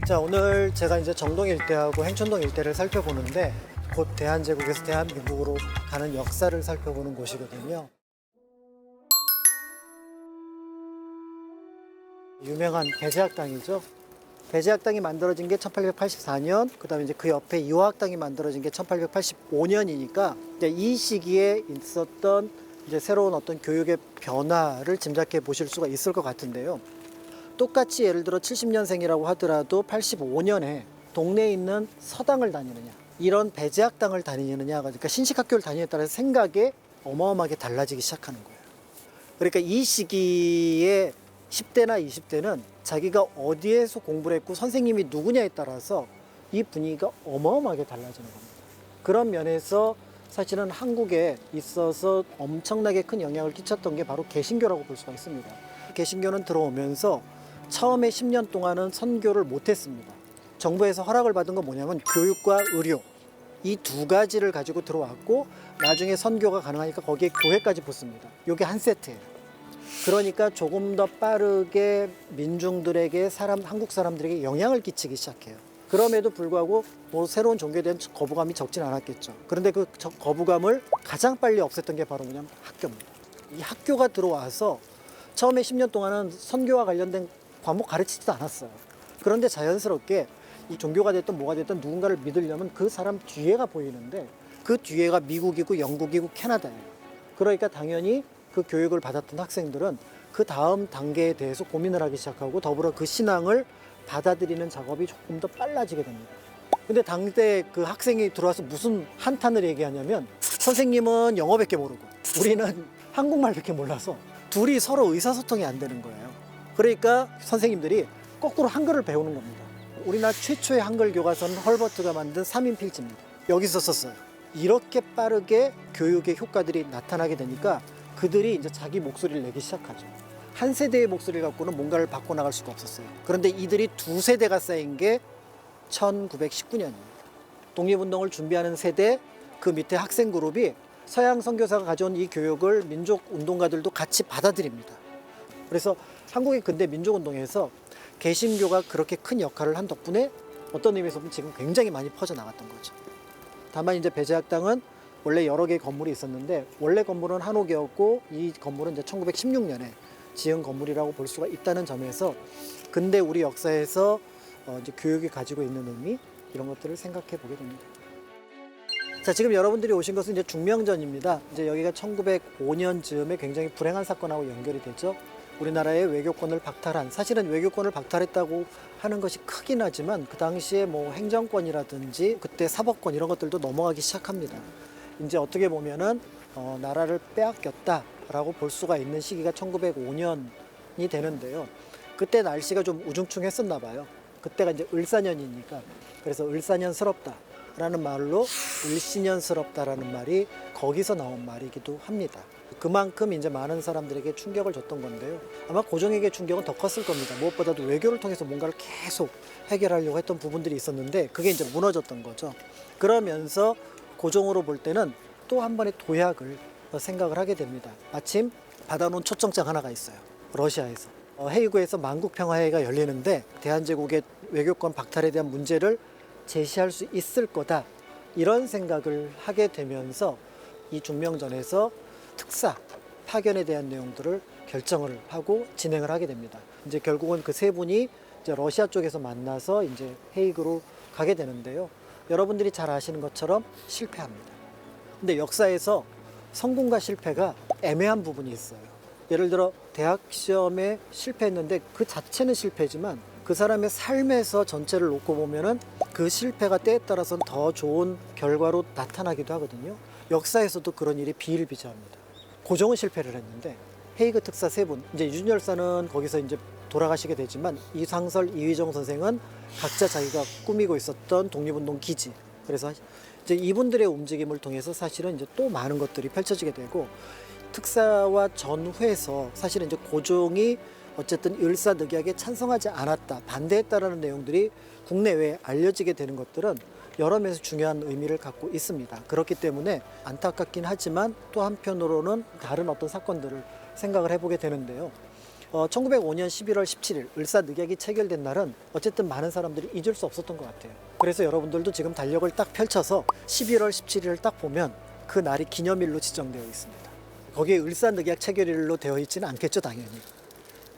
자, 오늘 제가 이제 정동 일대하고 행천동 일대를 살펴보는데 곧 대한제국에서 대한민국으로 가는 역사를 살펴보는 곳이거든요. 유명한 배제학당이죠. 배제학당이 만들어진 게 1884년, 그다음에 이제 그 옆에 이화학당이 만들어진 게 1885년이니까 이제 이 시기에 있었던 이제 새로운 어떤 교육의 변화를 짐작해 보실 수가 있을 것 같은데요. 똑같이 예를 들어 70년생이라고 하더라도 85년에 동네에 있는 서당을 다니느냐, 이런 배제학당을 다니느냐, 그러니까 신식학교를 다니느냐에 따라서 생각이 어마어마하게 달라지기 시작하는 거예요. 그러니까 이 시기에 10대나 20대는 자기가 어디에서 공부를 했고 선생님이 누구냐에 따라서 이 분위기가 어마어마하게 달라지는 겁니다. 그런 면에서 사실은 한국에 있어서 엄청나게 큰 영향을 끼쳤던 게 바로 개신교라고 볼 수가 있습니다. 개신교는 들어오면서 처음에 10년 동안은 선교를 못했습니다. 정부에서 허락을 받은 건 뭐냐면 교육과 의료, 이 두 가지를 가지고 들어왔고 나중에 선교가 가능하니까 거기에 교회까지 붙습니다. 이게 한 세트예요. 그러니까 조금 더 빠르게 민중들에게 한국 사람들에게 영향을 끼치기 시작해요. 그럼에도 불구하고 뭐 새로운 종교에 대한 거부감이 적진 않았겠죠. 그런데 그 거부감을 가장 빨리 없앴던 게 바로 뭐냐면 학교입니다. 이 학교가 들어와서 처음에 10년 동안은 선교와 관련된 과목 가르치지도 않았어요. 그런데 자연스럽게 이 종교가 됐든 뭐가 됐든 누군가를 믿으려면 그 사람 뒤에가 보이는데 그 뒤에가 미국이고 영국이고 캐나다예요. 그러니까 당연히 그 교육을 받았던 학생들은 그 다음 단계에 대해서 고민을 하기 시작하고 더불어 그 신앙을 받아들이는 작업이 조금 더 빨라지게 됩니다. 근데 당대 그 학생이 들어와서 무슨 한탄을 얘기하냐면 선생님은 영어밖에 모르고 우리는 한국말밖에 몰라서 둘이 서로 의사소통이 안 되는 거예요. 그러니까 선생님들이 거꾸로 한글을 배우는 겁니다. 우리나라 최초의 한글 교과서는 헐버트가 만든 3인 필지입니다. 여기서 썼어요. 이렇게 빠르게 교육의 효과들이 나타나게 되니까 그들이 이제 자기 목소리를 내기 시작하죠. 한 세대의 목소리를 갖고는 뭔가를 바꿔나갈 수가 없었어요. 그런데 이들이 두 세대가 쌓인 게 1919년입니다. 독립운동을 준비하는 세대, 그 밑에 학생 그룹이 서양 선교사가 가져온 이 교육을 민족 운동가들도 같이 받아들입니다. 그래서 한국의 근대 민족운동에서 개신교가 그렇게 큰 역할을 한 덕분에 어떤 의미에서 보면 지금 굉장히 많이 퍼져나갔던 거죠. 다만 이제 배제학당은 원래 여러 개의 건물이 있었는데 원래 건물은 한옥이었고 이 건물은 이제 1916년에 지은 건물이라고 볼 수가 있다는 점에서 근대 우리 역사에서 이제 교육이 가지고 있는 의미 이런 것들을 생각해 보게 됩니다. 자, 지금 여러분들이 오신 것은 이제 중명전입니다. 이제 여기가 1905년 즈음에 굉장히 불행한 사건하고 연결이 되죠. 우리나라의 외교권을 박탈한, 사실은 외교권을 박탈했다고 하는 것이 크긴 하지만 그 당시에 뭐 행정권이라든지 그때 사법권 이런 것들도 넘어가기 시작합니다. 이제 어떻게 보면은 나라를 빼앗겼다라고 볼 수가 있는 시기가 1905년이 되는데요. 그때 날씨가 좀 우중충했었나 봐요. 그때가 이제 을사년이니까 그래서 을사년스럽다라는 말로 을씨년스럽다라는 말이 거기서 나온 말이기도 합니다. 그만큼 이제 많은 사람들에게 충격을 줬던 건데요. 아마 고종에게 충격은 더 컸을 겁니다. 무엇보다도 외교를 통해서 뭔가를 계속 해결하려고 했던 부분들이 있었는데 그게 이제 무너졌던 거죠. 그러면서 고종으로 볼 때는 또 한 번의 도약을 생각을 하게 됩니다. 마침 받아놓은 초청장 하나가 있어요. 러시아에서. 헤이그에서 만국평화회의가 열리는데 대한제국의 외교권 박탈에 대한 문제를 제시할 수 있을 거다. 이런 생각을 하게 되면서 이 중명전에서 특사, 파견에 대한 내용들을 결정을 하고 진행을 하게 됩니다. 이제 결국은 그 세 분이 이제 러시아 쪽에서 만나서 이제 헤이그로 가게 되는데요. 여러분들이 잘 아시는 것처럼 실패합니다. 근데 역사에서 성공과 실패가 애매한 부분이 있어요. 예를 들어 대학 시험에 실패했는데 그 자체는 실패지만 그 사람의 삶에서 전체를 놓고 보면은 그 실패가 때에 따라서는 더 좋은 결과로 나타나기도 하거든요. 역사에서도 그런 일이 비일비재합니다. 고종은 실패를 했는데 헤이그 특사 세 분, 이제 유준열사는 거기서 이제 돌아가시게 되지만 이상설, 이휘정 선생은 각자 자기가 꾸미고 있었던 독립운동 기지. 그래서 이제 이분들의 움직임을 통해서 사실은 이제 또 많은 것들이 펼쳐지게 되고 특사와 전후에서 사실은 이제 고종이 어쨌든 을사늑약에 찬성하지 않았다, 반대했다라는 내용들이 국내외에 알려지게 되는 것들은 여러 면에서 중요한 의미를 갖고 있습니다. 그렇기 때문에 안타깝긴 하지만 또 한편으로는 다른 어떤 사건들을 생각을 해보게 되는데요. 1905년 11월 17일 을사늑약이 체결된 날은 어쨌든 많은 사람들이 잊을 수 없었던 것 같아요. 그래서 여러분들도 지금 달력을 딱 펼쳐서 11월 17일을 딱 보면 그 날이 기념일로 지정되어 있습니다. 거기에 을사늑약 체결일로 되어 있지는 않겠죠, 당연히.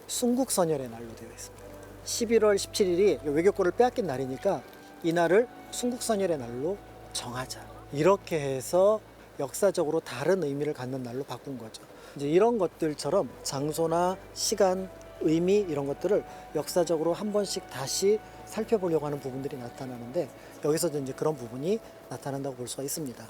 순국선열의 날로 되어 있습니다. 11월 17일이 외교권을 빼앗긴 날이니까 이 날을 순국선열의 날로 정하자. 이렇게 해서 역사적으로 다른 의미를 갖는 날로 바꾼 거죠. 이제 이런 것들처럼 장소나 시간, 의미 이런 것들을 역사적으로 한 번씩 다시 살펴보려고 하는 부분들이 나타나는데 여기서도 이제 그런 부분이 나타난다고 볼 수가 있습니다.